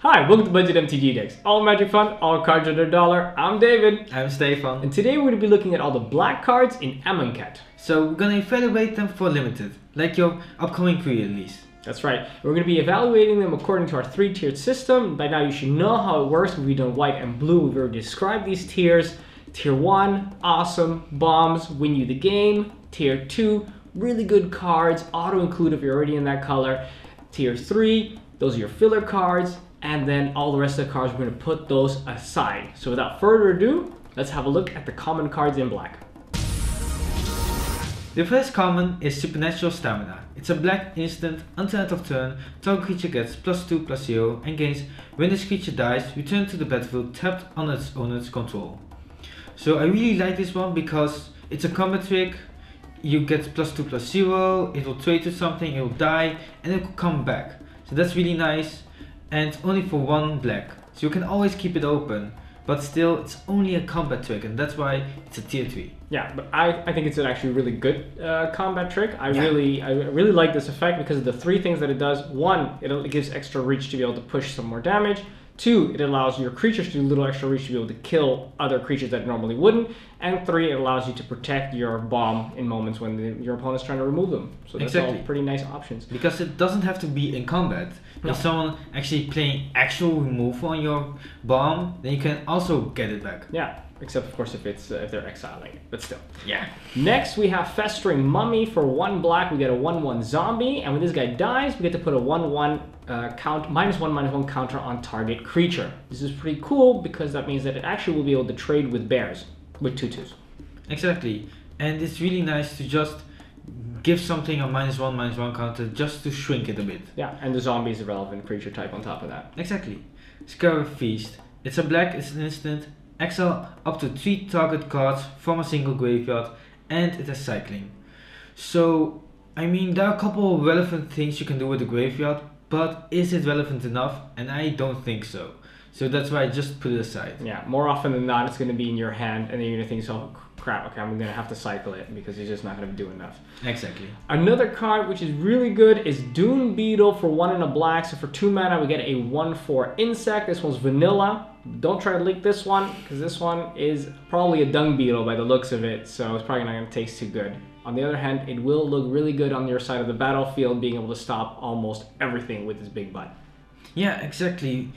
Hi, welcome to Budget MTG Decks. All magic fun, all cards under $1. I'm David. I'm Stefan. And today we're going to be looking at all the black cards in Amonkhet. So we're going to evaluate them for limited, like your upcoming pre-release. That's right. We're going to be evaluating them according to our 3-tiered system. By now you should know how it works. We've done white and blue. We've already described these tiers. Tier 1, awesome, bombs, win you the game. Tier 2, really good cards, auto-include if you're already in that color. Tier 3, those are your filler cards. And then all the rest of the cards, we're going to put those aside. So without further ado, let's have a look at the common cards in black. The first common is Supernatural Stamina. It's a black instant, until end of turn, target creature gets +2/+0 and gains when this creature dies, return to the battlefield tapped on its owner's control. So I really like this one because it's a combat trick. You get +2/+0, it will trade to something, it will die, and it will come back. So that's really nice. And only for 1 black, so you can always keep it open, but still it's only a combat trick, and that's why it's a tier 3. Yeah, but I think it's an actually really good combat trick. I really like this effect because of the 3 things that it does. 1, it gives extra reach to be able to push some more damage. 2, it allows your creatures to do a little extra reach to be able to kill other creatures that normally wouldn't. And 3, it allows you to protect your bomb in moments when your opponent's trying to remove them. So that's all pretty nice options. Because it doesn't have to be in combat. No. If someone actually playing actual removal on your bomb, then you can also get it back. Yeah, except of course if they're exiling it, but still. Yeah. Next we have Festering Mummy. For 1 black we get a 1/1 zombie, and when this guy dies we get to put a 1/1 -1/-1 counter on target creature. This is pretty cool because that means that it actually will be able to trade with bears, with 2/2s. Exactly, and it's really nice to just give something a -1/-1 counter just to shrink it a bit. Yeah, and the zombie is a relevant creature type on top of that. Exactly. Scarab Feast. It's a black, it's an instant. Exile up to 3 target cards from a single graveyard, and it has cycling. So, I mean, there are a couple of relevant things you can do with the graveyard, but is it relevant enough? And I don't think so. So that's why I just put it aside. Yeah, more often than not, it's going to be in your hand, and then you're going to think, so crap, okay, I'm going to have to cycle it because it's just not going to do enough. Exactly. Another card which is really good is Dune Beetle for 1 and a black. So for 2 mana, we get a 1/4 insect. This one's vanilla. Don't try to leak this one because this one is probably a dung beetle by the looks of it, so it's probably not going to taste too good. On the other hand, it will look really good on your side of the battlefield, being able to stop almost everything with this big butt. Yeah, exactly.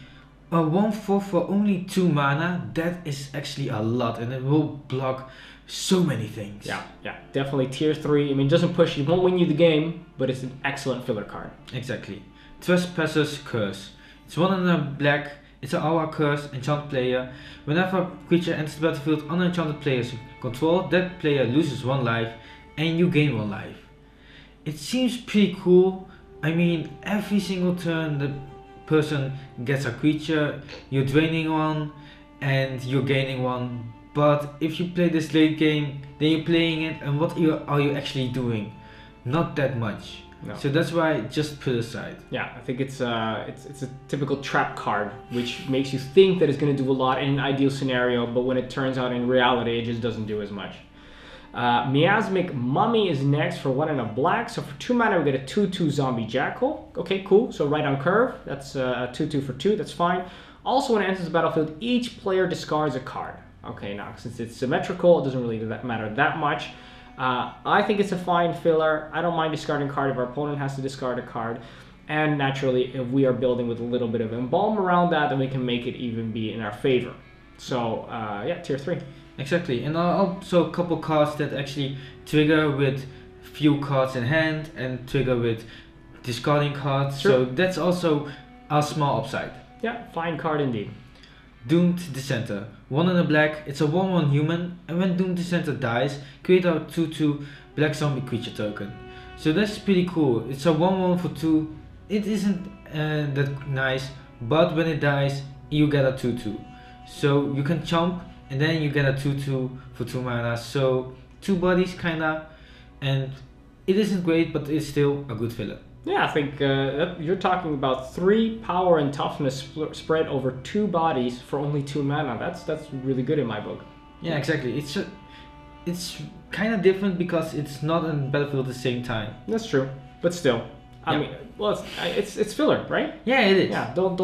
A 1/4 for only 2 mana, that is actually a lot, and it will block so many things. Yeah, definitely tier 3. I mean, it doesn't push, it won't win you the game, but it's an excellent filler card. Exactly. Trespasser's Curse. It's 1 and a black, it's an aura curse, enchant player. Whenever a creature enters the battlefield under enchanted player's control, that player loses 1 life, and you gain 1 life. It seems pretty cool. I mean, every single turn the person gets a creature, you're draining 1 and you're gaining 1. But if you play this late game, then you're playing it, and what are you actually doing? Not that much. No. So that's why I just put it aside. Yeah, I think it's a typical trap card, which makes you think that it's going to do a lot in an ideal scenario, but when it turns out in reality, it just doesn't do as much. Miasmic Mummy is next for 1 and a black. So for 2 mana, we get a 2/2 zombie jackal. Okay, cool. So right on curve. That's a 2/2 for 2. That's fine. Also, when it enters the battlefield, each player discards a card. Okay, now since it's symmetrical, it doesn't really matter that much. I think it's a fine filler. I don't mind discarding a card if our opponent has to discard a card. And naturally, if we are building with a little bit of embalm around that, then we can make it even be in our favor. So yeah, tier 3. Exactly, and also a couple cards that actually trigger with few cards in hand and trigger with discarding cards. Sure. So that's also a small upside. Yeah, fine card indeed. Doomed Dissenter. 1 and a black, it's a 1/1 human, and when Doomed Dissenter dies, create a 2/2 black zombie creature token. So that's pretty cool. It's a 1/1 for 2. It isn't that nice, but when it dies, you get a 2/2. So you can chomp, and then you get a 2/2 for 2 mana. So 2 bodies kinda, and it isn't great, but it's still a good filler. Yeah, I think you're talking about 3 power and toughness spread over 2 bodies for only 2 mana. That's really good in my book. Yeah, exactly. It's kind of different because it's not in battlefield at the same time. That's true, but still. I mean, well, it's filler, right? Yeah, it is. Yeah, don't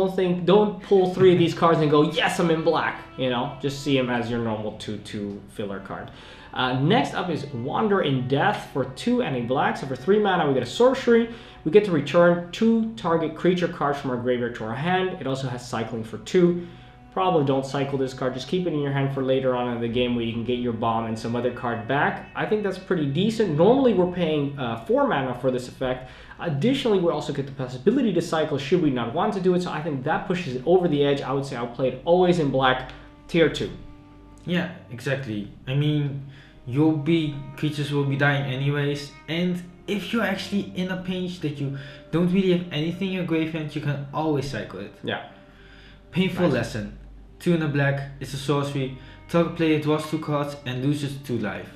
pull 3 of these cards and go, yes, I'm in black. You know, just see them as your normal 2/2 filler card. Next up is Wander in Death for 2 and a black. So for 3 mana, we get a sorcery. We get to return 2 target creature cards from our graveyard to our hand. It also has cycling for 2. Probably don't cycle this card. Just keep it in your hand for later on in the game where you can get your bomb and some other card back. I think that's pretty decent. Normally, we're paying 4 mana for this effect. Additionally, we also get the possibility to cycle should we not want to do it. So I think that pushes it over the edge. I would say I'll play it always in black, tier 2. Yeah, exactly. I mean, creatures will be dying anyways, and if you're actually in a pinch that you don't really have anything in your graveyard, you can always cycle it. Yeah. Painful Lesson. 2 in a black, it's a sorcery. Target player draws 2 cards and loses 2 life.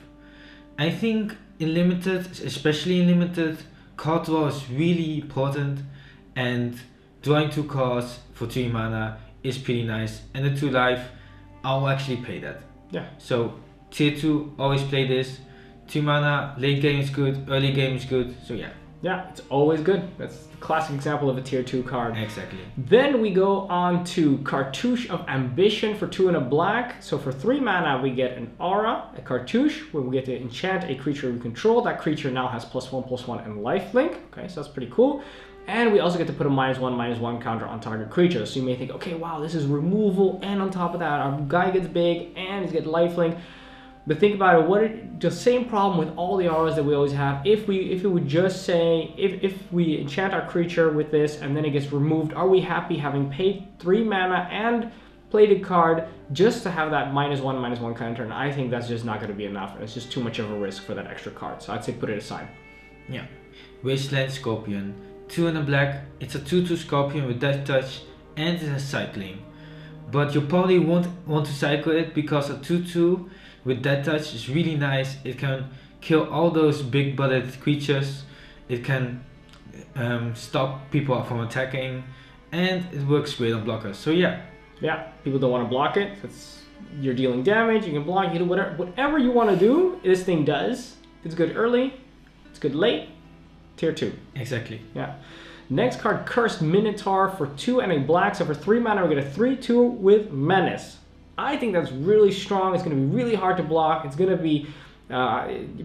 I think in limited, especially in limited, card draw is really important, and drawing 2 cards for 3 mana is pretty nice, and the 2 life, I'll actually pay that. Yeah. So tier 2, always play this. 2 mana, late game is good, early game is good, so yeah. Yeah, it's always good. That's the classic example of a tier 2 card. Exactly. Then we go on to Cartouche of Ambition for 2 and a black. So for 3 mana, we get an aura, a cartouche, where we get to enchant a creature we control. That creature now has +1/+1 and lifelink. Okay, so that's pretty cool. And we also get to put a -1/-1 counter on target creatures. So you may think, okay, wow, this is removal, and on top of that, our guy gets big, and he's got lifelink. But think about it, the same problem with all the auras that we always have. If it would just say, if we enchant our creature with this and then it gets removed, are we happy having paid 3 mana and played a card just to have that -1/-1 counter? And I think that's just not going to be enough. It's just too much of a risk for that extra card. So I'd say put it aside. Yeah. Wasteland Scorpion. 2 in a black, it's a 2/2 Scorpion with Death Touch, and it has cycling. But you probably won't want to cycle it because a 2/2 with Death Touch is really nice. It can kill all those big butted creatures. It can stop people from attacking, and it works great on blockers. So yeah. Yeah, people don't want to block it. You're dealing damage, you can block, you do whatever you want to do, this thing does. It's good early, it's good late, tier 2. Exactly. Yeah. Next card, Cursed Minotaur for 2 and a black. So for 3 mana, we get a 3/2 with Menace. I think that's really strong. It's going to be really hard to block. It's going to be...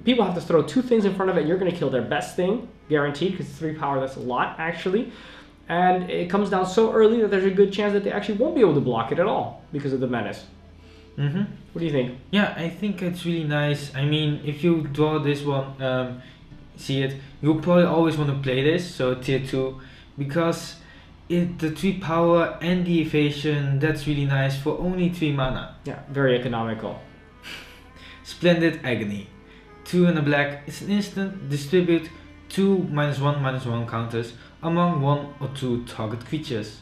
people have to throw 2 things in front of it. You're going to kill their best thing, guaranteed, because 3 power, that's a lot, actually. And it comes down so early that there's a good chance that they actually won't be able to block it at all because of the Menace. Mm-hmm. What do you think? Yeah, I think it's really nice. I mean, if you draw this one, see it, you'll probably always want to play this, so tier 2, because the 3 power and the evasion, that's really nice for only 3 mana. Yeah, very economical. Splendid Agony. 2 in a black, it's an instant, distribute 2 -1/-1 counters among 1 or 2 target creatures.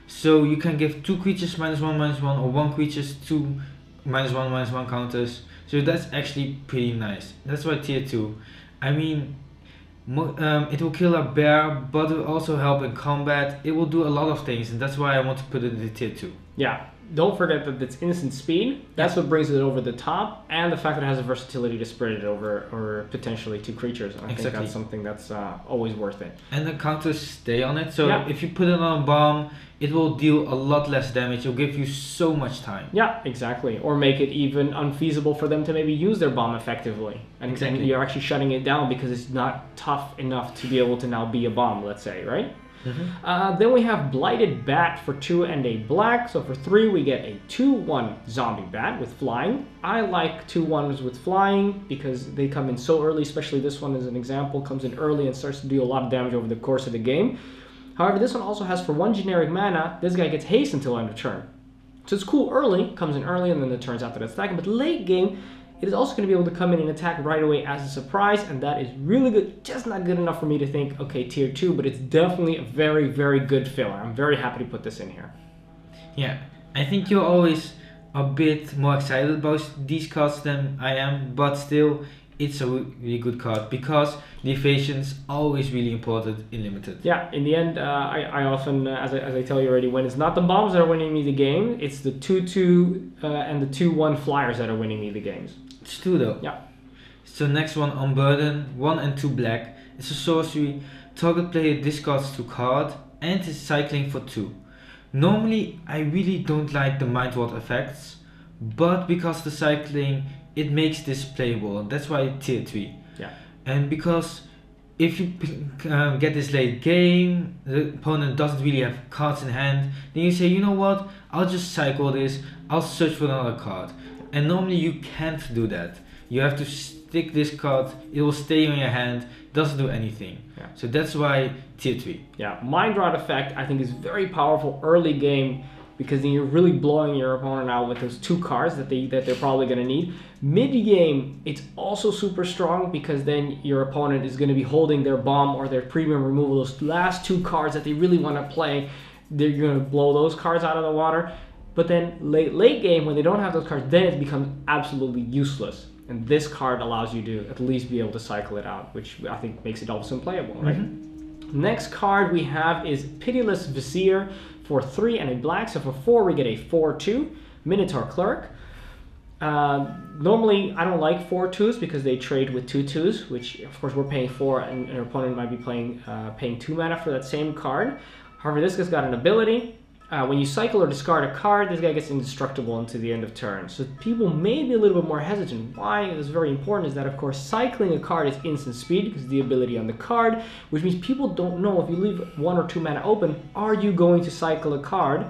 So you can give 2 creatures -1/-1 or 1 creatures 2 -1/-1 counters. So that's actually pretty nice. That's why tier 2. I mean, it will kill a bear, but it will also help in combat. It will do a lot of things, and that's why I want to put it in the tier 2. Yeah, don't forget that it's instant speed. That's what brings it over the top, and the fact that it has a versatility to spread it over or potentially 2 creatures. And I think that's something that's always worth it. And the counters stay on it, so if you put it on a bomb, it will deal a lot less damage. It'll give you so much time. Yeah, exactly. Or make it even unfeasible for them to maybe use their bomb effectively. And you're actually shutting it down because it's not tough enough to be able to now be a bomb, let's say, right? Mm-hmm. Then we have Blighted Bat for 2 and a black. So for 3, we get a 2/1 zombie bat with flying. I like 2/1s with flying because they come in so early, especially this one as an example, comes in early and starts to do a lot of damage over the course of the game. However, this one also has for 1 generic mana, this guy gets haste until end of turn. So it's cool early, comes in early, and then it turns out that it's attacking. But late game, it is also going to be able to come in and attack right away as a surprise, and that is really good. Just not good enough for me to think, okay, tier 2, but it's definitely a very, very good filler. I'm very happy to put this in here. Yeah, I think you're always a bit more excited about these cards than I am, but still, it's a really good card because the evasion's always really important in limited. Yeah, in the end, I often, as I tell you already, when it's not the bombs that are winning me the game, it's the 2/2 and the 2/1 flyers that are winning me the games. It's true though. Yeah. So next one, Unburden, 1 and 2 black. It's a sorcery. target player discards 2 cards and is cycling for 2. Normally I really don't like the Mind Ward effects, but because the cycling, it makes this playable. That's why tier 3. Yeah. And because if you get this late game, the opponent doesn't really have cards in hand, then you say, you know what, I'll just cycle this, I'll search for another card. And normally you can't do that. You have to stick this card, it will stay in your hand, doesn't do anything. Yeah. So that's why tier 3. Yeah, Mind Rot effect I think is very powerful early game, because then you're really blowing your opponent out with those 2 cards that they're probably going to need. Mid game, it's also super strong, because then your opponent is going to be holding their bomb or their premium removal, those last 2 cards that they really want to play. They're going to blow those cards out of the water. But then late game, when they don't have those cards, then it becomes absolutely useless. And this card allows you to at least be able to cycle it out, which I think makes it also playable, right? Mm-hmm. Next card we have is Pitiless Vizier for 3 and a black. So for 4 we get a 4/2 Minotaur Clerk. Normally I don't like 4/2s because they trade with 2/2s, which of course we're paying 4 and our opponent might be paying 2 mana for that same card. However, this guy's got an ability. When you cycle or discard a card, this guy gets indestructible until the end of turn. So people may be a little bit more hesitant. Why it is very important is that, of course, cycling a card is instant speed because of the ability on the card, which means people don't know if you leave 1 or 2 mana open, are you going to cycle a card,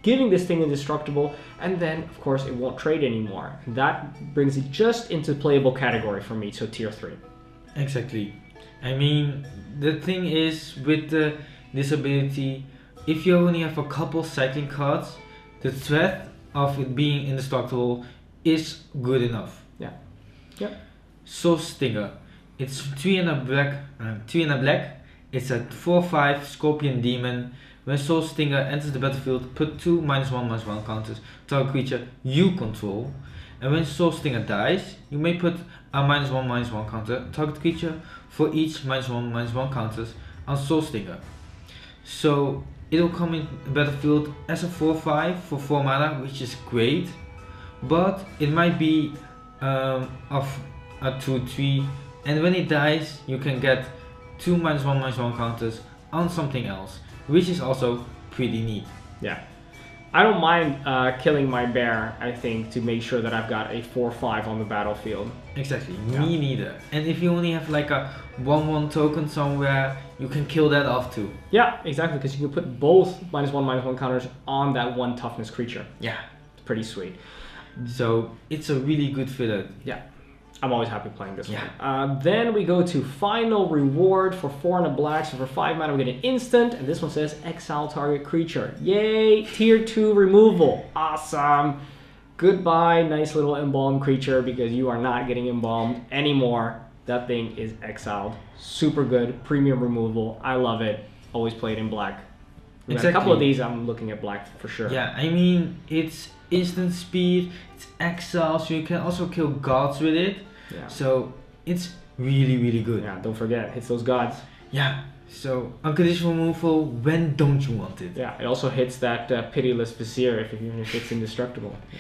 giving this thing indestructible, and then, of course, it won't trade anymore. And that brings it just into playable category for me, so tier 3. Exactly. I mean, the thing is, with this ability, if you only have a couple cycling cards, the threat of it being indestructible is good enough. Yeah. Yep. Soul Stinger. It's 3 and a black. It's a 4/5 Scorpion Demon. When Soul Stinger enters the battlefield, put 2 -1/-1 counters to a creature you control. And when Soul Stinger dies, you may put a -1/-1 counter target creature for each -1/-1 counters on Soul Stinger. So it will come in the battlefield as a 4/5 for 4 mana, which is great, but it might be of a 2/3, and when it dies you can get 2 -1/-1 counters on something else, which is also pretty neat. Yeah. I don't mind killing my bear, I think, to make sure that I've got a 4/5 on the battlefield. Exactly, Yeah. me neither. And if you only have like a 1/1 token somewhere, you can kill that off too. Yeah, exactly, because you can put both -1/-1 counters on that 1 toughness creature. Yeah. It's pretty sweet. So it's a really good filler. Yeah. I'm always happy playing this Yeah. one. Then we go to Final Reward for 4 and a black. So for 5 mana we get an instant, and this one says exile target creature. Yay! Tier 2 removal. Awesome. Goodbye, nice little embalmed creature, because you are not getting embalmed anymore. That thing is exiled. Super good. Premium removal. I love it. Always play it in black. We got a couple of these, I'm looking at black for sure. Yeah, I mean, it's instant speed, it's exile, so you can also kill gods with it. Yeah. So it's really, really good. Yeah, don't forget, hits those gods. Yeah, so unconditional removal, when don't you want it? Yeah, it also hits that Pitiless Vizier even if it's indestructible. Yeah.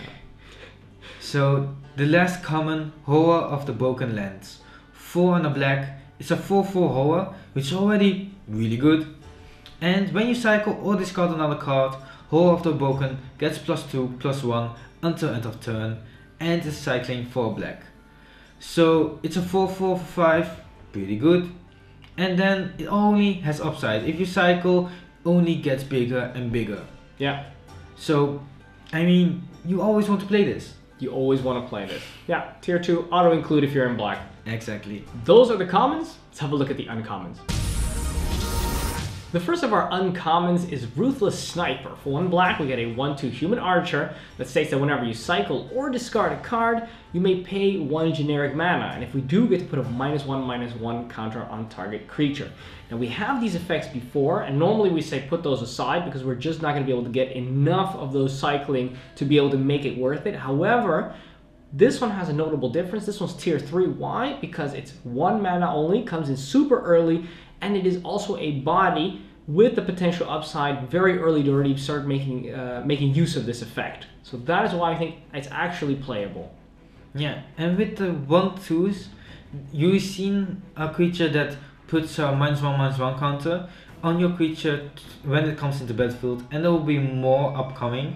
So the last common, Horror of the Broken Lands. 4 and a black, it's a 4/4 horror, which is already really good. And when you cycle or discard another card, Horror of the Broken gets +2/+1 until end of turn, and is cycling 4 black. So it's a 4/4 for 5, pretty good. And then it only has upside. If you cycle, only gets bigger and bigger. Yeah. So, I mean, you always want to play this. You always want to play this. Yeah, tier 2, auto include if you're in black. Exactly. Those are the commons. Let's have a look at the uncommons. The first of our uncommons is Ruthless Sniper. For 1 black, we get a 1/2 human archer that states that whenever you cycle or discard a card, you may pay 1 generic mana. And if we do, get to put a -1/-1 counter on target creature. Now we have these effects before, and normally we say put those aside because we're just not going to be able to get enough of those cycling to be able to make it worth it. However, this one has a notable difference. This one's tier 3. Why? Because it's 1 mana only, comes in super early, and it is also a body with the potential upside very early to already start making use of this effect. So that is why I think it's actually playable. Yeah, and with the 1/2s, you've seen a creature that puts a -1/-1 counter on your creature when it comes into battlefield, and there will be more upcoming.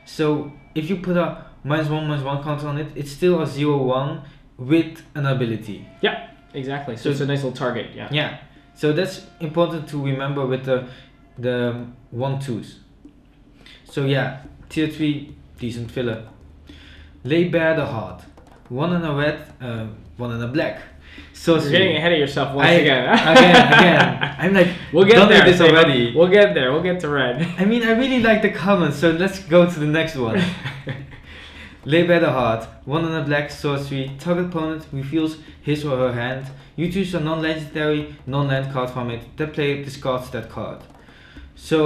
So if you put a -1/-1 counter on it, it's still a 0/1 with an ability. Yeah, exactly. So it's a nice little target. Yeah. Yeah. So that's important to remember with the 1/2s. So yeah, tier 3, decent filler. Lay Bare the Heart. 1 in a red, 1 in a black. So you're getting ahead of yourself once again. again. I'm like, we'll get there. This already. We'll get there. We'll get to red. I mean, I really like the comments, so let's go to the next one. Lay Bare the Heart. 1 in a black sorcery. Target opponent reveals his or her hand. You choose a non-legendary, non-land card from it. That player discards that card. So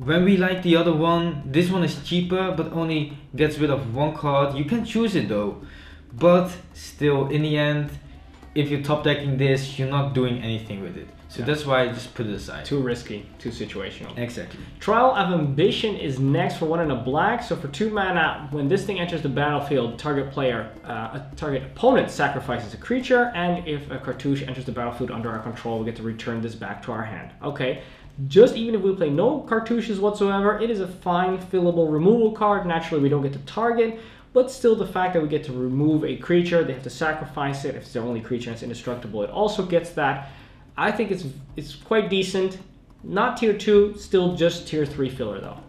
when we like the other one, this one is cheaper but only gets rid of 1 card. You can choose it though, but still in the end, if you're top decking this, you're not doing anything with it. So that's why I just put it aside. Too risky, too situational. Exactly. Trial of Ambition is next for 1 in a black. So for 2 mana, when this thing enters the battlefield, target opponent sacrifices a creature, and if a cartouche enters the battlefield under our control, we get to return this back to our hand. Okay. Just even if we play no cartouches whatsoever, it is a fine fillable removal card. Naturally, we don't get to target, but still the fact that we get to remove a creature, they have to sacrifice it. If it's their only creature and it's indestructible, it also gets that. I think it's quite decent. Not tier 2, still just tier 3 filler though.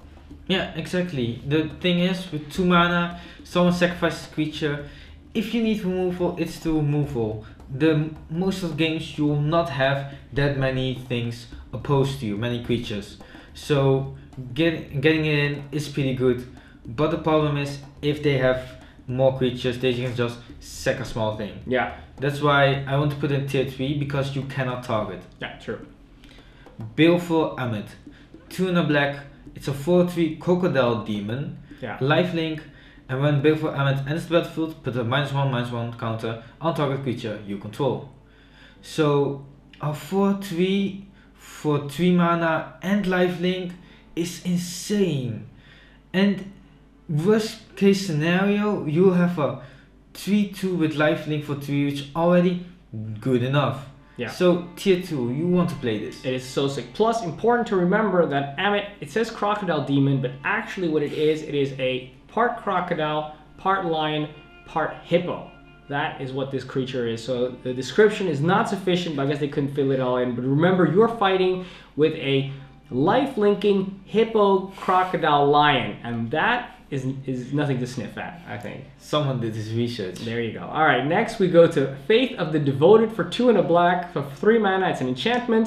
Yeah, exactly. The thing is, with 2 mana, someone sacrifices a creature. If you need removal, it's still removal. Most of the games you will not have that many things opposed to you, many creatures. So getting it in is pretty good. But the problem is, if they have more creatures, they can just sack a small thing. Yeah. That's why I want to put in tier 3, because you cannot target. Yeah, true. Baleful Amonkhet. 2 in a black. It's a 4/3 crocodile demon. Yeah. Lifelink. And when Baleful Amonkhet enters the battlefield, put a -1/-1 counter on target creature you control. So a 4/3 for 3 mana and lifelink is insane. And worst case scenario, you have a 3/2 with lifelink for 3, which already good enough. Yeah. So tier 2, you want to play this. It is so sick. Plus, important to remember that Amonkhet, it says crocodile demon, but actually what it is a part crocodile, part lion, part hippo. That is what this creature is. So the description is not sufficient, but I guess they couldn't fill it all in. But remember, you're fighting with a life-linking hippo crocodile lion, and that is nothing to sniff at, I think. Someone did his research. There you go. All right, next we go to Faith of the Devoted for 2 in a black. For 3 mana, it's an enchantment.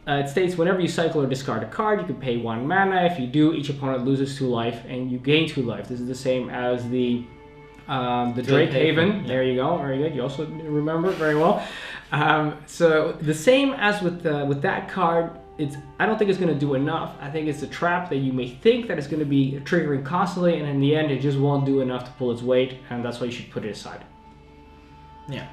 It states whenever you cycle or discard a card, you can pay 1 mana. If you do, each opponent loses 2 life and you gain 2 life. This is the same as the Drake Haven. Yeah. There you go. Very good. You also remember it very well. So the same as with that card. I don't think it's going to do enough. I think it's a trap that you may think that it's going to be triggering constantly, and in the end, it just won't do enough to pull its weight, and that's why you should put it aside. Yeah.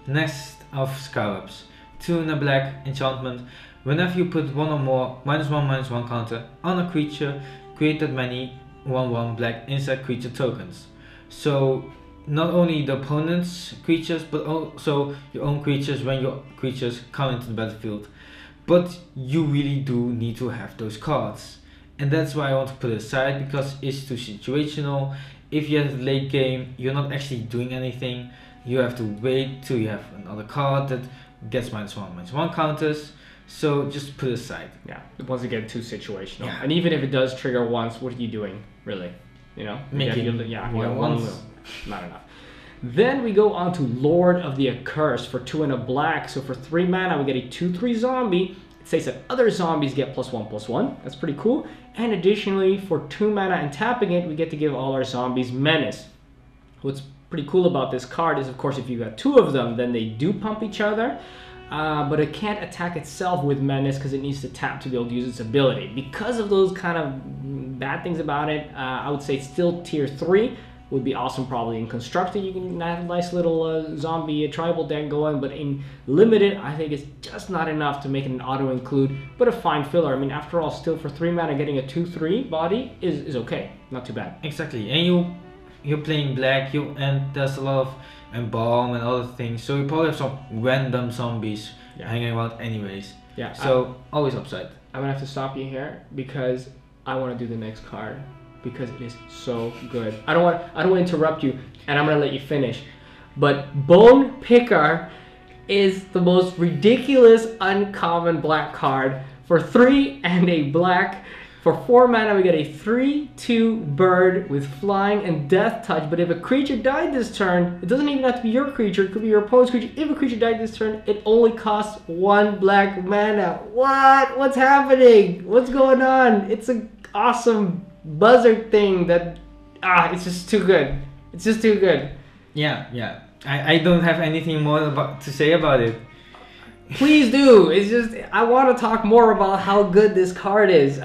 Next of Scarabs. 2 in a black enchantment. Whenever you put 1 or more -1/-1 counter on a creature, create that many 1/1 black inside creature tokens. So not only the opponent's creatures, but also your own creatures when your creatures come into the battlefield. But you really do need to have those cards. And that's why I want to put it aside, because it's too situational. If you have late game, you're not actually doing anything. You have to wait till you have another card that gets -1/-1 counters. So just put it aside. Yeah, once again, too situational. Yeah. And even if it does trigger once, what are you doing, really? You know? Once. Not enough. Then we go on to Lord of the Accursed for 2 in a black. So for 3 mana, we get a 2/3 zombie. It says that other zombies get +1/+1. That's pretty cool. And additionally, for 2 mana and tapping it, we get to give all our zombies menace. What's pretty cool about this card is, of course, if you got 2 of them, then they do pump each other. But it can't attack itself with menace because it needs to tap to be able to use its ability. Because of those kind of bad things about it, I would say it's still tier 3. Would be awesome probably in Constructed. You can have a nice little zombie tribal deck going, but in Limited, I think it's just not enough to make it an auto-include, but a fine filler. I mean, after all, still for 3 mana, getting a 2/3 body is okay. Not too bad. Exactly, and you're playing black, and there's a lot of embalm and other things, so you probably have some random zombies hanging around anyways. Yeah. So always upside. I'm gonna have to stop you here because I want to do the next card because it is so good. I don't want to interrupt you, and I'm gonna let you finish. But Bone Picker is the most ridiculous uncommon black card for 3 and a black. For 4 mana, we get a 3/2 bird with flying and death touch. But if a creature died this turn, it doesn't even have to be your creature. It could be your opponent's creature. If a creature died this turn, it only costs 1 black mana. What? What's happening? What's going on? It's an awesome buzzard thing that... it's just too good. It's just too good. Yeah. I don't have anything more to say about it. Please do. It's just I want to talk more about how good this card is.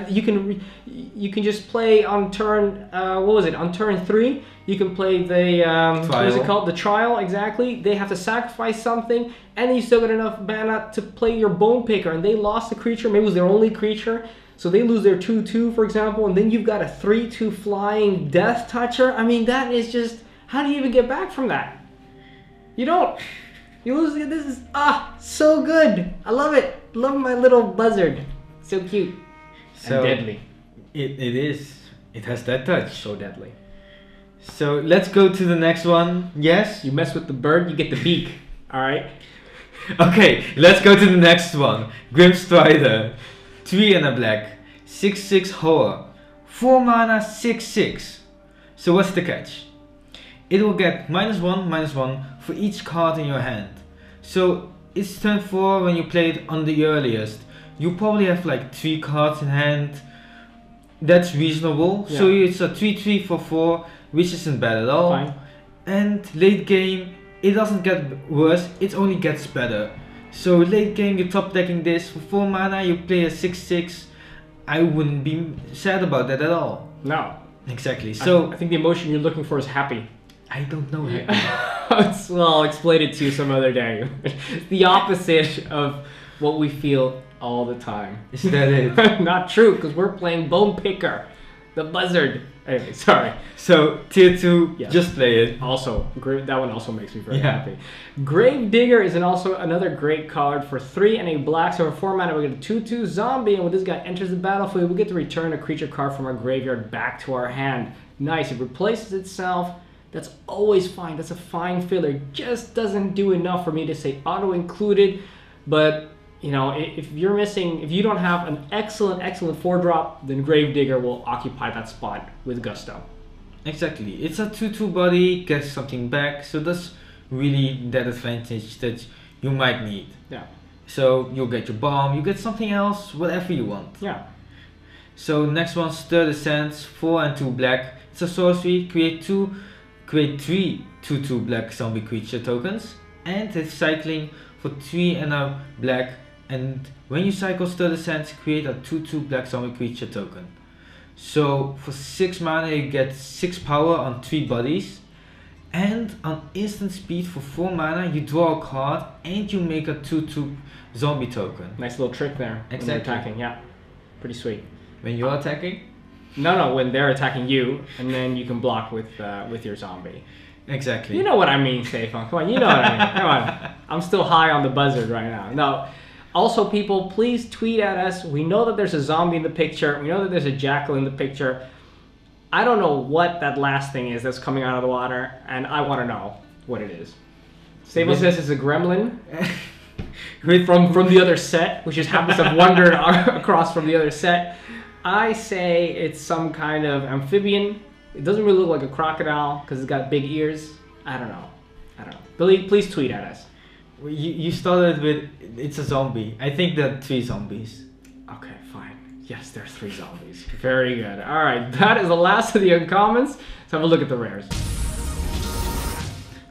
You can just play on turn on turn 3. You can play the what is it called? The trial, exactly. They have to sacrifice something, and then you still got enough mana to play your Bone Picker. And they lost the creature. Maybe it was their only creature, so they lose their 2/2, for example. And then you've got a 3/2 flying Death Toucher. I mean, that is just, how do you even get back from that? You don't. You lose. This is so good. I love it. Love my little buzzard. So cute. So and deadly. It is. It has that touch. So deadly. So let's go to the next one. Yes? You mess with the bird, you get the beak. Alright? Okay, let's go to the next one. Grim Strider. 3 and a black. 6/6 horror. 4 mana, 6/6. So what's the catch? It will get -1/-1 for each card in your hand. So it's turn 4 when you play it on the earliest. You probably have like 3 cards in hand. That's reasonable. Yeah. So it's a 3/3 for 4, which isn't bad at all. Fine. And late game, it doesn't get worse, it only gets better. So late game, you're top decking this for 4 mana, you play a 6/6. I wouldn't be sad about that at all. No. Exactly. So I think the emotion you're looking for is happy. I don't know. Well, I'll explain it to you some other day. It's the opposite of what we feel all the time. Is that it? Not true, because we're playing Bone Picker, the buzzard. Anyway, sorry. So tier 2, Yes. just play it. Also, that one also makes me very Yeah. happy. Grave Digger is also another great card for 3 and a black. So for 4 mana, we get a 2/2 zombie, and when this guy enters the battlefield, we get to return a creature card from our graveyard back to our hand. Nice. It replaces itself. That's always fine. That's a fine filler. Just doesn't do enough for me to say auto included. But you know, if you don't have an excellent 4-drop, then Grave Digger will occupy that spot with gusto. Exactly. It's a 2/2 body, gets something back, so that's really that advantage that you might need. Yeah. So you'll get your bomb, you get something else, whatever you want. Yeah. So next one, Stir the Sands, 4 and 2 black. It's a sorcery, create 3 2/2 black zombie creature tokens, and it's cycling for 3 and a black. And when you cycle Stir the Sands, create a 2/2 black zombie creature token. So for 6 mana, you get 6 power on 3 bodies, and on instant speed for 4 mana, you draw a card and you make a 2/2 zombie token. Nice little trick there. When they're Exactly. attacking. Yeah. Pretty sweet. When you're attacking? No, when they're attacking you, and then you can block with your zombie. Exactly. You know what I mean, Stefan. Come on, you know what I mean. Come on. I'm still high on the buzzard right now. No. Also, people, please tweet at us. We know that there's a zombie in the picture. We know that there's a jackal in the picture. I don't know what that last thing is that's coming out of the water, and I want to know what it is. Stefan says it's a gremlin from the other set, which just happens to have wandered across from the other set. I say it's some kind of amphibian. It doesn't really look like a crocodile because it's got big ears. I don't know. Please tweet at us. You started with it's a zombie. I think there are 3 zombies. Okay, fine. Yes, there's 3 zombies. Very good. All right, that is the last of the uncommons. Let's have a look at the rares.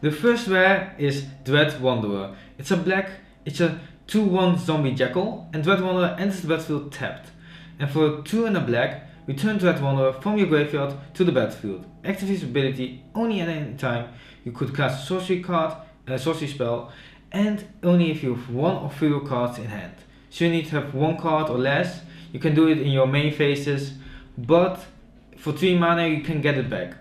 The first rare is Dread Wanderer. It's a black. It's a 2/1 zombie jackal, and Dread Wanderer enters the battlefield tapped. And for 2 and a black, return Dread Wanderer from your graveyard to the battlefield. Activate this ability only at any time. You could cast a sorcery spell, and only if you have 1 or fewer cards in hand. So you need to have 1 card or less. You can do it in your main phases, but for 3 mana you can get it back.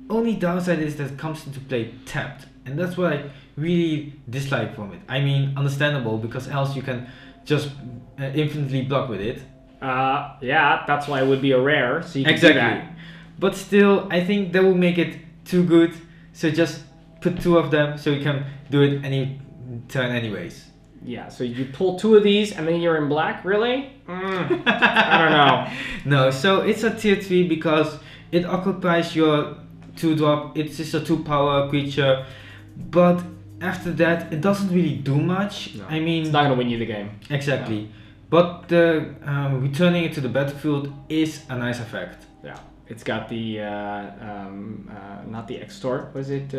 Only downside is that it comes into play tapped, and that's why really dislike from it. I mean, understandable, because else you can just infinitely block with it. Yeah, that's why it would be a rare, so you can Exactly. do that. But still, I think that will make it too good. So just put 2 of them, so you can do it any turn anyways. Yeah, so you pull 2 of these and then you're in black? Really? I don't know. No, so it's a tier 3 because it occupies your 2-drop. It's just a 2-power creature, but after that it doesn't really do much. No, I mean, it's not gonna win you the game. exactly. No. But the returning it to the battlefield is a nice effect. Yeah, it's got the not the extort. Was it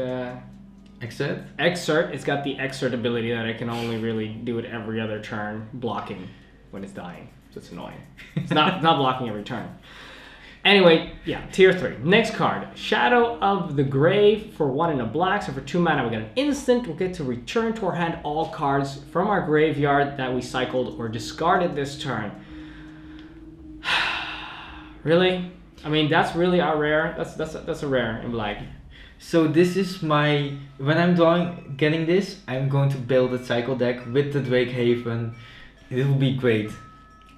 Except exert? It's got the exert ability that I can only really do it every other turn, blocking when it's dying. So it's annoying. It's not blocking every turn. Anyway, yeah, tier 3. Next card, Shadow of the Grave for 1 and a black. So for 2 mana, we get an instant. We'll get to return to our hand all cards from our graveyard that we cycled or discarded this turn. Really? I mean, that's really our rare. That's a rare in black. so this is my, when I'm getting this, I'm going to build a cycle deck with the Drake Haven. It will be great.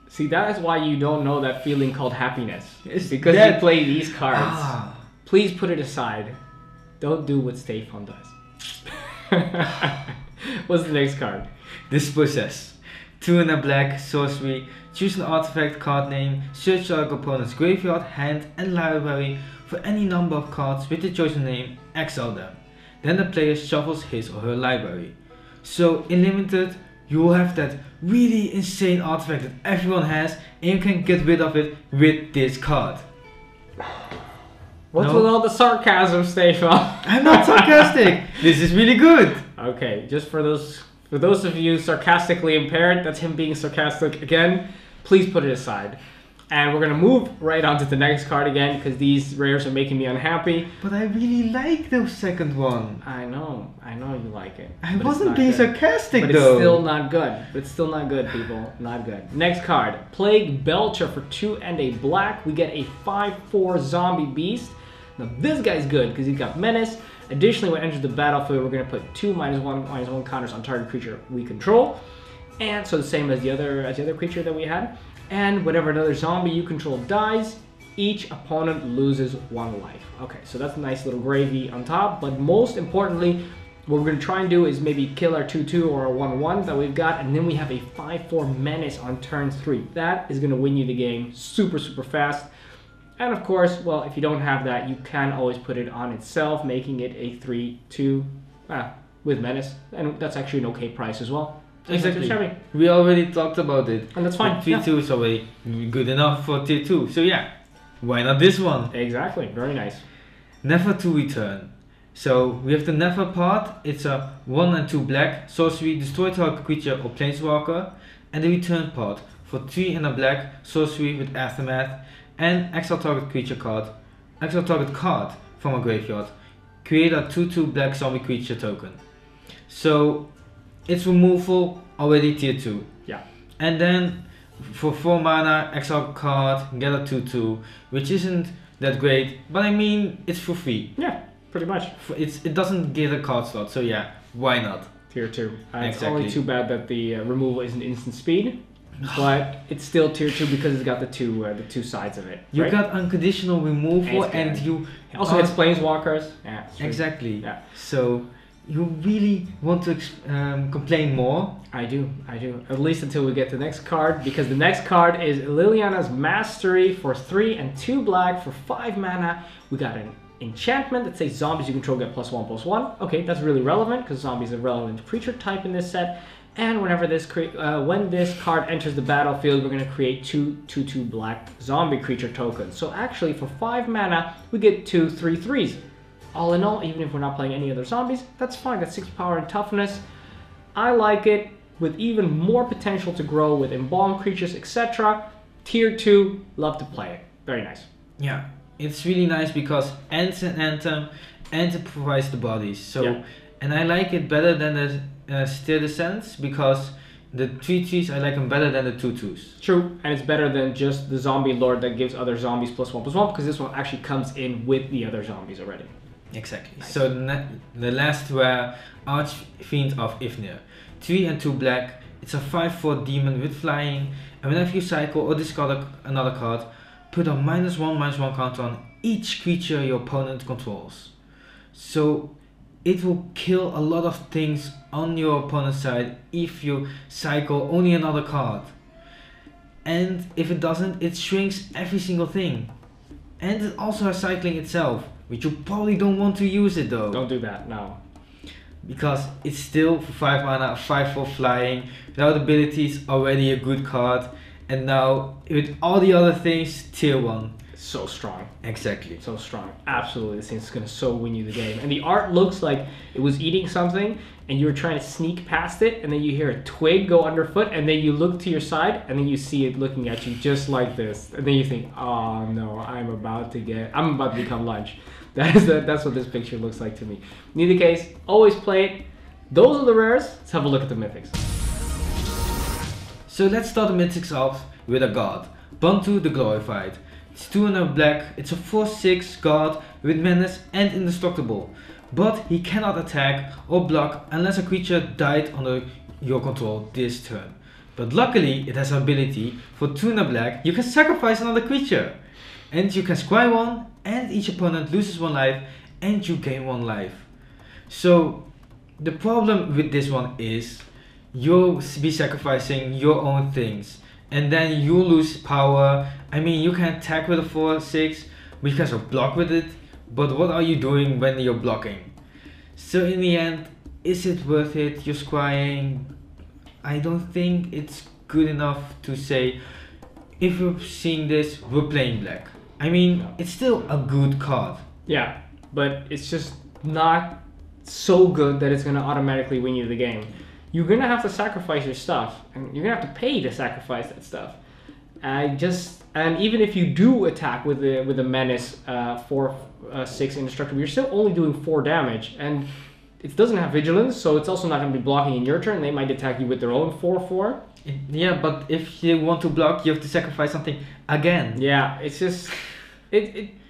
See, that is why you don't know that feeling called happiness. It's because that- you play these cards. Ah. Please put it aside. Don't do what Stefan does. What's the next card? Dispossess. 2 and a black, sorcery. Choose an artifact card name, search your opponent's graveyard, hand and library for any number of cards with the chosen name, exile them. Then the player shuffles his or her library. So in limited, you will have that really insane artifact that everyone has, and you can get rid of it with this card. What's No? with all the sarcasm, Stefan? I'm not sarcastic. This is really good. Okay, just for those of you sarcastically impaired, that's him being sarcastic again. Please put it aside. And we're gonna move right on to the next card again because these rares are making me unhappy. But I really like the second one. I know you like it. I but it's wasn't not being good. sarcastic But though. it's still not good. It's still not good, people. Not good. Next card, Plague Belcher for 2 and a black. We get a 5/4 zombie beast. Now this guy's good because he's got menace. Additionally, when it enters the battlefield, we're going to put 2 -1/-1 counters on target creature we control. And so the same as the other creature that we had. And whenever another zombie you control dies, each opponent loses 1 life. Okay, so that's a nice little gravy on top. But most importantly, what we're going to try and do is maybe kill our 2/2 or our 1/1 that we've got, and then we have a 5/4 menace on turn 3. That is going to win you the game super, super fast. And of course, well, if you don't have that, you can always put it on itself, making it a 3/2 with menace. And that's actually an okay price as well. Exactly. Shabby. We already talked about it. And that's fine. Tier 2 is already good enough for tier 2. So yeah, why not this one? Exactly. Very nice. Never to return. So we have the never part. It's a 1 and 2 black sorcery, destroy target creature or planeswalker. And the return part for 3 and a black sorcery with aftermath and exile target creature card, exile target card from a graveyard. Create a 2/2 black zombie creature token. So it's removal, already tier 2. Yeah. And then for 4 mana, exile card, get a 2/2, which isn't that great, but I mean, it's for free. Yeah, pretty much. It doesn't get a card slot, so yeah, why not? Tier 2. It's Exactly. only too bad that the removal isn't instant speed, but it's still tier 2 because it's got the two sides of it. You right? got unconditional removal And and it's you It also hits planeswalkers. Yeah, it's true. exactly. Yeah. So you really want to complain more? I do. At least until we get to the next card, because the next card is Liliana's Mastery for 3 and 2 black for 5 mana. We got an enchantment that says zombies you control get +1/+1. Okay, that's really relevant because zombies are a relevant creature type in this set. And whenever when this card enters the battlefield, we're going to create 2/2 black zombie creature tokens. So actually, for 5 mana, we get 2 3/3s. All in all, even if we're not playing any other zombies, that's fine. That's 6 power and toughness. I like it, with even more potential to grow with embalm creatures, etc. Tier 2, love to play it. Very nice. Yeah, it's really nice because it's an anthem and it provides the bodies. So, Yeah. and I like it better than the Steer Descents because the 3/3s I like them better than the 2/2s. True, and it's better than just the zombie lord that gives other zombies +1/+1 because this one actually comes in with the other zombies already. Exactly. Nice. So the last were Archfiend of Ifnir. 3 and 2 black. It's a 5/4 demon with flying, and whenever you cycle or discard another card, put a -1/-1 counter on each creature your opponent controls. So it will kill a lot of things on your opponent's side if you cycle only another card. And if it doesn't, it shrinks every single thing. And it also has cycling itself, which you probably don't want to use it though. Don't do that, no. Because it's still for 5 mana, 5/4 flying, without abilities, already a good card. And now, with all the other things, tier 1. So strong. Exactly. So strong. Absolutely. This thing's going to so win you the game. And the art looks like it was eating something and you were trying to sneak past it, and then you hear a twig go underfoot, and then you look to your side and then you see it looking at you just like this. And then you think, oh no, I'm about to become lunch. That's what this picture looks like to me. In either case, always play it. Those are the rares. Let's have a look at the mythics. So let's start the mythics off with a god. Bantu the Glorified. It's 2 and a black. It's a 4/6 god with menace and indestructible. But he cannot attack or block unless a creature died under your control this turn. But luckily it has an ability for 2 and a black. You can sacrifice another creature. And you can scry 1, and each opponent loses 1 life, and you gain 1 life. So the problem with this one is you'll be sacrificing your own things, and then you lose power. I mean, you can attack with a 4/6, but you can also block with it. But what are you doing when you're blocking? So in the end, is it worth it? You're scrying. I don't think it's good enough to say, if you're seeing this, we're playing black. I mean, it's still a good card. Yeah, but it's just not so good that it's going to automatically win you the game. You're going to have to sacrifice your stuff, and you're going to have to pay to sacrifice that stuff. And even if you do attack with the menace 4/6 indestructible, you're still only doing 4 damage, and it doesn't have vigilance, so it's also not going to be blocking in your turn. They might attack you with their own 4/4. Yeah, but if you want to block, you have to sacrifice something again. Yeah, it's just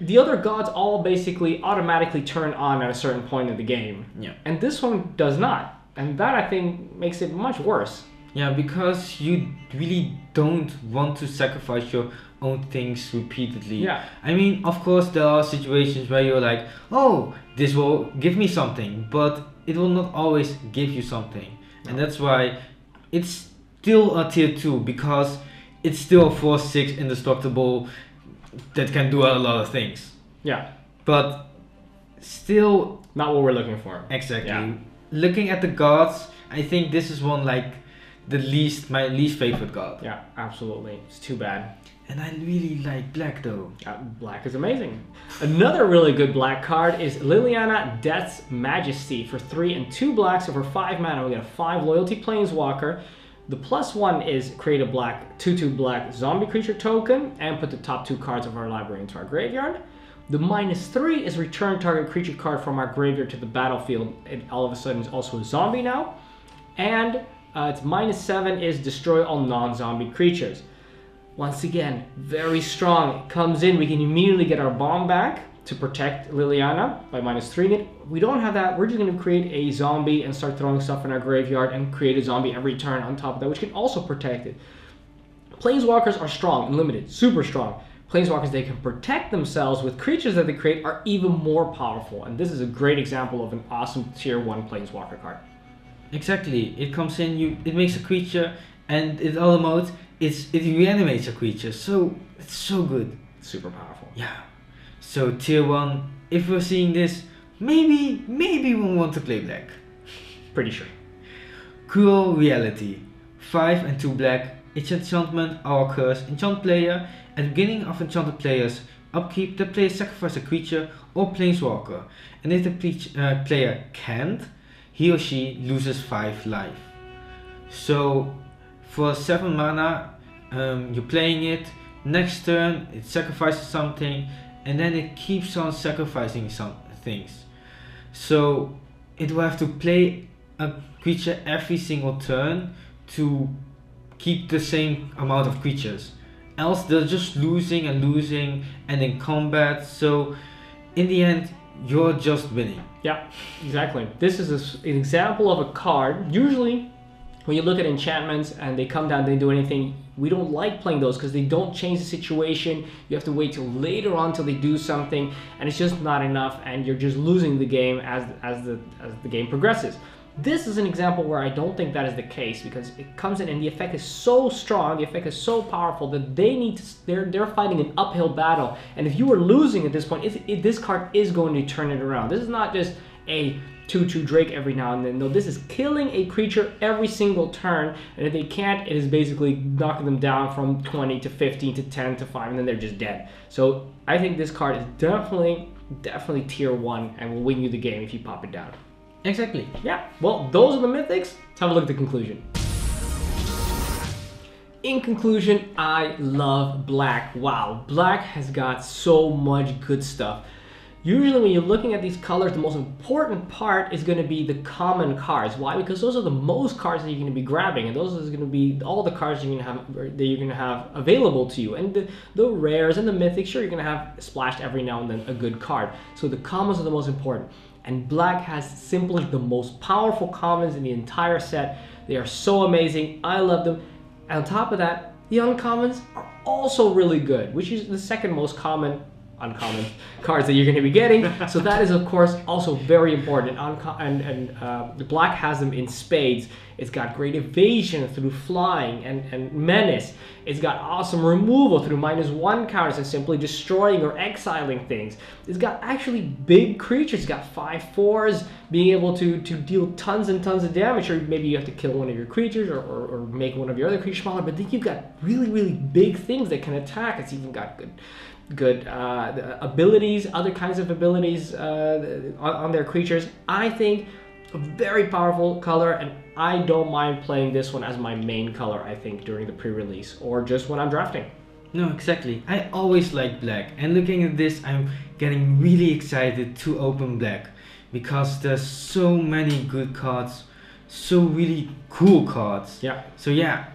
the other gods all basically automatically turn on at a certain point of the game. Yeah. And this one does not. And that, I think, makes it much worse. Yeah, because you really don't want to sacrifice your own things repeatedly. Yeah. I mean, of course, there are situations where you're like, oh, this will give me something, but it will not always give you something. And that's why it's still a tier 2, because it's still a 4/6 indestructible that can do a lot of things. Yeah. But still, not what we're looking for. Exactly. Yeah. Looking at the gods, I think this is one like my least favorite god. Yeah, absolutely. It's too bad. And I really like black though. Black is amazing. Another really good black card is Liliana, Death's Majesty. For 3 and 2 blacks, so for 5 mana, we get a 5 loyalty planeswalker. The +1 is create a black 2/2 black zombie creature token and put the top 2 cards of our library into our graveyard. The -3 is return target creature card from our graveyard to the battlefield. It all of a sudden is also a zombie now. And its -7 is destroy all non-zombie creatures. Once again, very strong. It comes in, we can immediately get our bomb back to protect Liliana by -3 it. We don't have that. We're just going to create a zombie and start throwing stuff in our graveyard and create a zombie every turn on top of that, which can also protect it. Planeswalkers are strong and limited, super strong. Planeswalkers, they can protect themselves with creatures that they create are even more powerful. And this is a great example of an awesome tier 1 Planeswalker card. Exactly. It comes in, it makes a creature, and in other modes, it reanimates a creature. So it's so good. Super powerful. Yeah. So tier 1, if we're seeing this, maybe we want to play black. Pretty sure. Cruel Reality. 5 and 2 black. It's enchantment, our curse. Enchant player. At the beginning of enchanted player's upkeep, the player sacrifices a creature or planeswalker. And if the player can't, he or she loses 5 life. So for 7 mana, you're playing it. Next turn, it sacrifices something, and then it keeps on sacrificing some things. So it will have to play a creature every single turn to keep the same amount of creatures. Else they're just losing and losing and in combat. So in the end, you're just winning. Yeah, exactly. This is an example of a card. Usually, when you look at enchantments and they come down, they do anything, we don't like playing those because they don't change the situation. You have to wait till later on till they do something, and it's just not enough, and you're just losing the game as the game progresses. This is an example where I don't think that is the case, because it comes in and the effect is so strong, the effect is so powerful that they're fighting an uphill battle, and if you were losing at this point, this card is going to turn it around. This is not just a 2/2 Drake every now and then. No, this is killing a creature every single turn, and if they can't, it is basically knocking them down from 20 to 15 to 10 to 5, and then they're just dead. So I think this card is definitely tier 1 and will win you the game if you pop it down. Exactly. Yeah, well, those are the mythics. Let's have a look at the conclusion. In conclusion, I love black. Wow, black has got so much good stuff. Usually when you're looking at these colors, the most important part is going to be the common cards. Why? Because those are the most cards that you're going to be grabbing, and those are going to be all the cards you're going to have available to you. And the rares and the mythics, sure, you're going to have splashed every now and then a good card. So the commons are the most important. And black has simply the most powerful commons in the entire set. They are so amazing. I love them. And on top of that, the uncommons are also really good, which is the second most common uncommon cards that you're going to be getting. So that is, of course, also very important. The black has them in spades. It's got great evasion through flying and menace. It's got awesome removal through -1 counters and simply destroying or exiling things. It's got actually big creatures. It's got 5/4s, being able to deal tons and tons of damage, or maybe you have to kill one of your creatures or make one of your other creatures smaller, but then you've got really big things that can attack. It's even got good abilities, other kinds of abilities on their creatures. I think a very powerful color, and I don't mind playing this one as my main color, I think, during the pre-release or just when I'm drafting. No, exactly. I always like black, and looking at this, I'm getting really excited to open black because there's so many good cards, so really cool cards. Yeah. So yeah,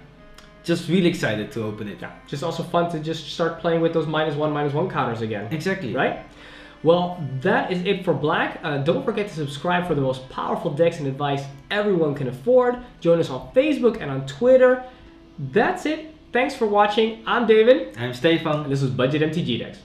just really excited to open it. Yeah. Just also fun to just start playing with those -1/-1 counters again. Exactly. Right? Well, that is it for black. Don't forget to subscribe for the most powerful decks and advice everyone can afford. Join us on Facebook and on Twitter. That's it. Thanks for watching. I'm David. I'm Stefan. And this was Budget MTG Decks.